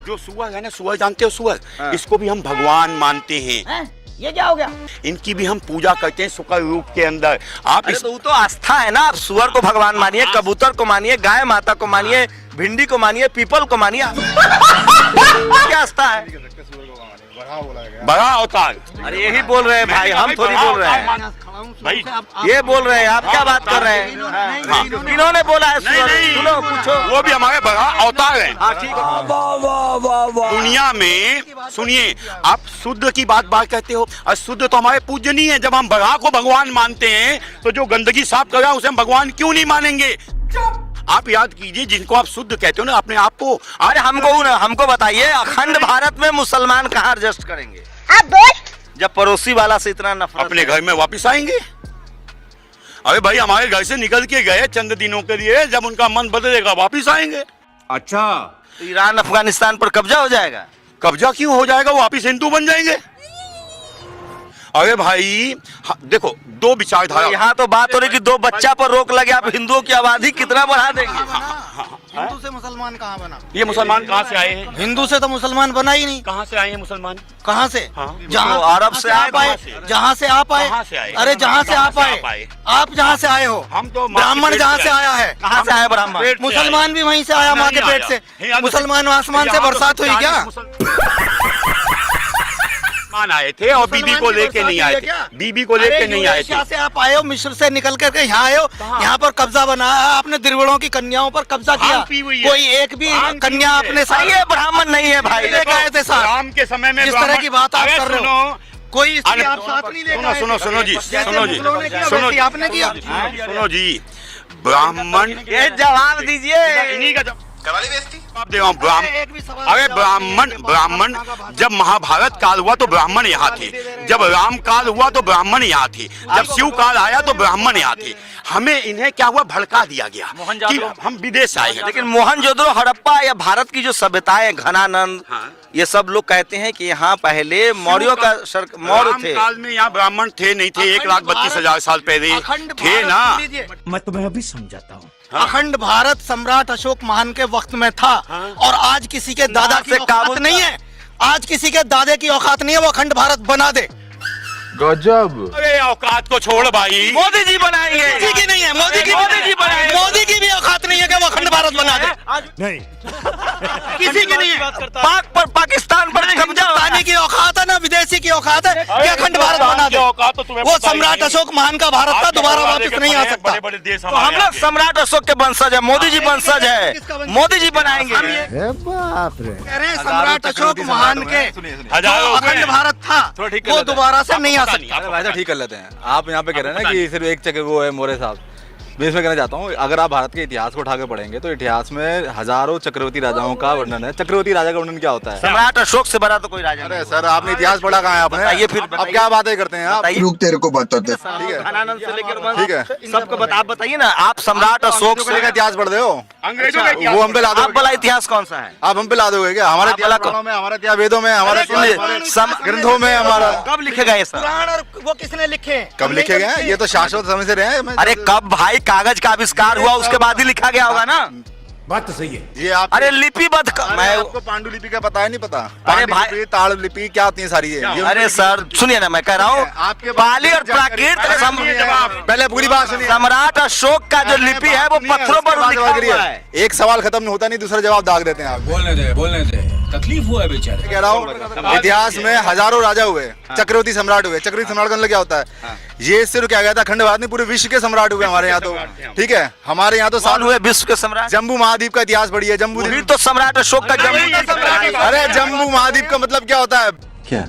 जो सुअर है ना, सुअर जानते हो सुअर? हाँ। इसको भी हम भगवान मानते हैं। ये क्या हो गया? इनकी भी हम पूजा करते हैं शुक्र रूप के अंदर। आप तो वो तो आस्था है ना। आप सुअर को भगवान मानिए, कबूतर को मानिए, गाय माता को मानिए, भिंडी को मानिए, पीपल को मानिए। क्या आस्था है? बड़ा अवतार। अरे यही बोल रहे हैं भाई, हम थोड़ी बोल रहे हैं भाई। ये बोल रहे हैं, आप क्या बात कर रहे हैं? किन्होंने बोला है? सुनो, पूछो। वो भी हमारे बड़ा अवतार है। हाँ ठीक है। दुनिया में सुनिए, आप शुद्ध की बात कहते हो, अशुद्ध तो हमारे पूजनीय है। जब हम बड़ा को भगवान मानते हैं तो जो गंदगी साफ कर रहा है उसे हम भगवान क्यों नहीं मानेंगे? आप याद कीजिए, जिनको आप शुद्ध कहते हो ना अपने आप को। अरे हमको बताइए, अखंड भारत में मुसलमान कहाँ एडजस्ट करेंगे? आप बोल। जब पड़ोसी वाला से इतना नफरत अपने घर में वापस आएंगे। अरे भाई, हमारे घर से निकल के गए चंद दिनों के लिए, जब उनका मन बदलेगा वापस आएंगे। अच्छा, तो ईरान अफगानिस्तान पर कब्जा हो जाएगा? कब्जा क्यों हो जाएगा? वो वापस हिंदू बन जाएंगे। अरे भाई देखो, दो विचारधारा। यहाँ तो बात हो रही कि दो बच्चा पर रोक लगे, आप हिंदुओं की आबादी कितना बढ़ा देंगे? हिंदू से मुसलमान कहाँ बना? ये मुसलमान कहाँ से आए हैं? हिंदू से तो मुसलमान बना ही नहीं। कहाँ से आए हैं मुसलमान? कहाँ से? जहाँ अरब से आप आए, जहाँ से आप आए। अरे जहाँ से आप आए, आप जहाँ से आए हो। हम तो ब्राह्मण जहाँ से आया है। कहाँ से आए ब्राह्मण? मुसलमान भी वहीं से आया, माँ के पेट से। मुसलमान आसमान से बरसात हुई क्या? मान आए थे और बीबी को लेके नहीं आए थे। बीबी को लेके नहीं आए थे। यहाँ से आप आए हो, मिस्र से निकल करके यहाँ आए हो। यहाँ पर कब्जा बनाया, आपने द्रिविड़ों की कन्याओं पर कब्जा किया। कोई एक भी कन्या आपने ये ब्राह्मण नहीं है भाई। लेके आए थे साहब। राम के समय में जिस तरह की बात आप कर रहे हो, कोई स्त्री आप साथ नहीं लेके आए। सुनो जी, आपने किया। सुनो जी, ब्राह्मण। ये जवाब दीजिए। इन्हीं का आप दे रहा हूँ। अरे ब्राह्मण जब महाभारत काल हुआ तो ब्राह्मण यहाँ थे। जब राम काल हुआ तो ब्राह्मण यहाँ थे। जब शिव काल आया तो ब्राह्मण यहाँ थे। हमें इन्हें क्या हुआ, भड़का दिया गया कि हम विदेश आए हैं। लेकिन मोहनजोदड़ो, हड़प्पा या भारत की जो सभ्यताएं, घनानंद, ये सब लोग कहते हैं कि यहाँ पहले मौर्यों का मौर्य थे। काल में यहाँ ब्राह्मण थे नहीं थे? 1,32,000 साल पहले थे ना। मैं तुम्हें अभी समझाता हूँ। अखंड भारत सम्राट अशोक महान के वक्त में था। और आज किसी के दादा की औकात नहीं है। आज किसी के दादे की औकात नहीं है वो अखंड भारत बना दे। गजब। अरे औकात को छोड़ भाई, मोदी जी बनाएंगे। किसी की नहीं है, मोदी की बनाएंगे। मोदी की भी औकात नहीं है कि वो अखंड भारत बना दे। नहीं, किसी की नहीं है। पाकिस्तान पर कब्जा पाकिस्तानी की औकात है ना विदेशी की औकात है कि अखंड भारत बना दे। वो सम्राट अशोक महान का भारत था, दोबारा वापस नहीं आ सकता। बड़े देश तो हम लोग सम्राट अशोक के वंशज है, मोदी जी वंशज है, मोदी जी बनाएंगे। बाप रे। कह रहे हैं सम्राट अशोक महान के जो अखंड भारत था वो दोबारा से नहीं आ सकता। भाई साहब ठीक कर लेते हैं। आप यहाँ पे कह रहे हैं ना कि सिर्फ एक चक्र वो है मौर्य साहब। मैं इसमें कहना चाहता हूँ, अगर आप भारत के इतिहास को उठा के पढ़ेंगे तो इतिहास में हजारों चक्रवर्ती राजाओं का वर्णन है। चक्रवर्ती राजा का वर्णन क्या होता है? सम्राट अशोक से बड़ा तो कोई राजा नहीं। अरे सर, आपने इतिहास पढ़ा कहाँ है आपने? बताइए फिर, अब क्या बातें करते हैं आप? रुक, तेरे को बताते। घनानंद से लेकर ठीक है, सबको आप बताइए ना। आप सम्राट अशोक से इतिहास पढ़ रहे हो? अंग्रेजों का वो हम पे ला आप वाला इतिहास कौन सा है? आप हम पे ला दोगे क्या? हमारे इतिहास में, हमारे इतिहास वेदों में, हमारे ग्रंथों में, हमारा कब लिखे गए सर? पुराण और वो किसने लिखे? कब लिखे गए हैं? ये तो शाश्वत समय से रहे हैं। अरे कब भाई, कागज का आविष्कार हुआ उसके बाद ही लिखा गया होगा ना। बात तो सही है। ये आप, अरे लिपिबद्ध मैं आपको पांडुलिपि का पता है? नहीं पता? अरे भाई, पांडुलिपि, ताड़लिपि क्या होती है सारी ये? अरे सर सुनिए ना, मैं कह रहा हूँ पाली और प्राकृत। पहले पूरी बात सुनिए। सम्राट अशोक का जो लिपि है वो पत्थरों पर लिखा हुआ है। एक सवाल खत्म होता नहीं, दूसरा जवाब दाग देते हैं आप। बोलने दे, तकलीफ हुआ है बेचारे। कह रहा हूँ, इतिहास में हजारों राजा हुए, चक्रवर्ती सम्राट हुए। चक्रवर्ती सम्राट का मतलब क्या होता है? ये सिर्फ क्या गया था, अखंड भारत नहीं, पूरे विश्व के सम्राट हुए हमारे यहाँ तो। ठीक है, हमारे यहाँ तो कौन हुए विश्व के सम्राट? जम्बू महाद्वीप का इतिहास पढ़िए। जम्बू वही तो सम्राट अशोक का जम्बू। अरे जम्बू महाद्वीप का मतलब क्या होता है? क्या?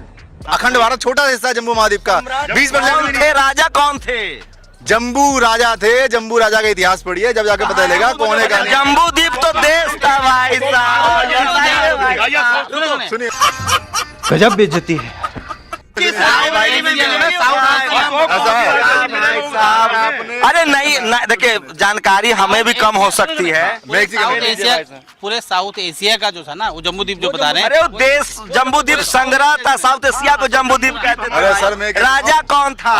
अखंड भारत छोटा हिस्सा है जम्बू महाद्वीप का। 20% थे राजा कौन थे? जम्बू राजा थे। जम्बू राजा का इतिहास पढ़िए, जब जाके पता चलेगा कौन है। जम्बू द्वीप तो देश था भाई साहब। सुनिए, गजब बेइज्जती है। अरे नहीं देखिए, जानकारी हमें भी कम हो सकती है। साउथ एशिया, पूरे साउथ एशिया का जो था ना, वो जम्बू द्वीप जो बता रहे हैं, अरे वो देश जम्बू द्वीप संग्रह था, साउथ एशिया को जम्बू द्वीप कहते थे। अरे सर, मैं राजा कौन था?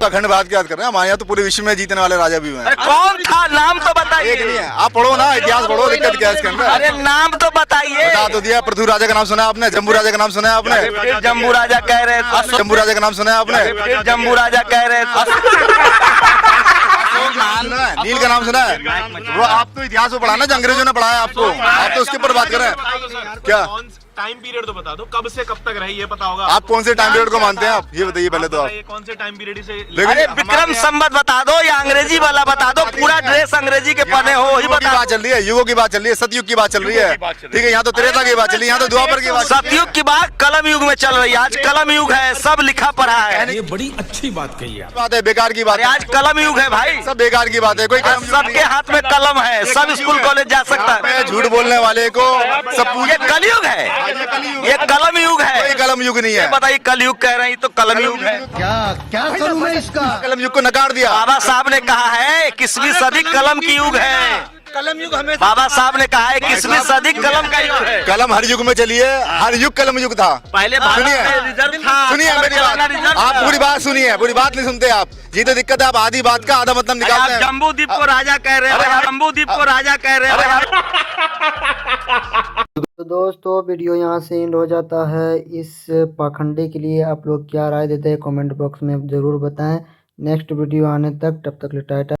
अखंडवाद की बात कर रहे हैं, हमारे यहाँ तो पूरे विश्व में जीतने वाले राजा भी हुए हैं। अरे कौन था, नाम तो बताइए। एक नहीं है, आप पढ़ो ना, इतिहास पढ़ो, दिक्कत क्या है इसके अंदर? अरे नाम तो बताइए। बता तो दिया, पृथ्वी राजा का नाम सुना है आपने? जम्बू राजा का नाम सुना है आपने? फिर जम्बू राजा कह रहे थे। जम्बू राजा का नाम सुना है आपने? फिर जम्बू राजा कह रहे थे। सुना है? नील का नाम सुना है? वो आप तो इतिहास में पढ़ा ना, जो अंग्रेजों ने पढ़ाया आपको, आप तो उसके ऊपर बात कर रहे हैं क्या? टाइम पीरियड तो बता दो, कब से कब तक रही ये पता होगा। आप कौन से टाइम पीरियड को मानते हैं? आप ये बताइए पहले तो। आप ये कौन से टाइम पीरियड से? अरे विक्रम संवत बता दो या अंग्रेजी वाला बता दो, पूरा ड्रेस अंग्रेजी के पहने हो वही युगों की बता। बात चल रही है, युगों की बात चल रही है, सतयुग की बात चल रही है, ठीक है? यहाँ तो त्रेता की बात चल रही है, यहाँ तो द्वापर की बात। सतयुग की बात कलम युग में चल रही है। आज कलम युग है, सब लिखा पढ़ा है। ये बड़ी अच्छी बात कही है। बात है, बेकार की बात अरे है, आज कलम युग है भाई, सब बेकार की बात है। कोई कलम सबके हाथ में कलम है, सब स्कूल कॉलेज जा सकता है। झूठ बोलने वाले को सब ये कलयुग है, ये कलम युग है। कोई कलम युग नहीं ये है। बताइए, कलयुग कह रहे हैं तो कलम युग है। क्या करूं मैं इसका? कलम युग को नकार दिया। बाबा साहब ने कहा है 21वीं सदी कलम की युग है। कलम युग हमें बाबा साहब ने कहा है 21वीं सदी कलम का युग है। कलम हर युग में चली है, हर युग कलम युग था। पहले सुनिए, रिजर्व था, सुनिए मेरी बात, आप पूरी बात सुनिए, पूरी बात नहीं सुनते आप। ये तो दिक्कत है, आप आधी बात का आधा मतलब निकालते हैं। जम्बू द्वीप को राजा कह रहे हैं, जम्बू द्वीप को राजा कह रहे हैं। तो दोस्तों, वीडियो यहाँ से एंड हो जाता है। इस पाखंडे के लिए आप लोग क्या राय देते हैं कमेंट बॉक्स में ज़रूर बताएं। नेक्स्ट वीडियो आने तक, तब तक टाटा।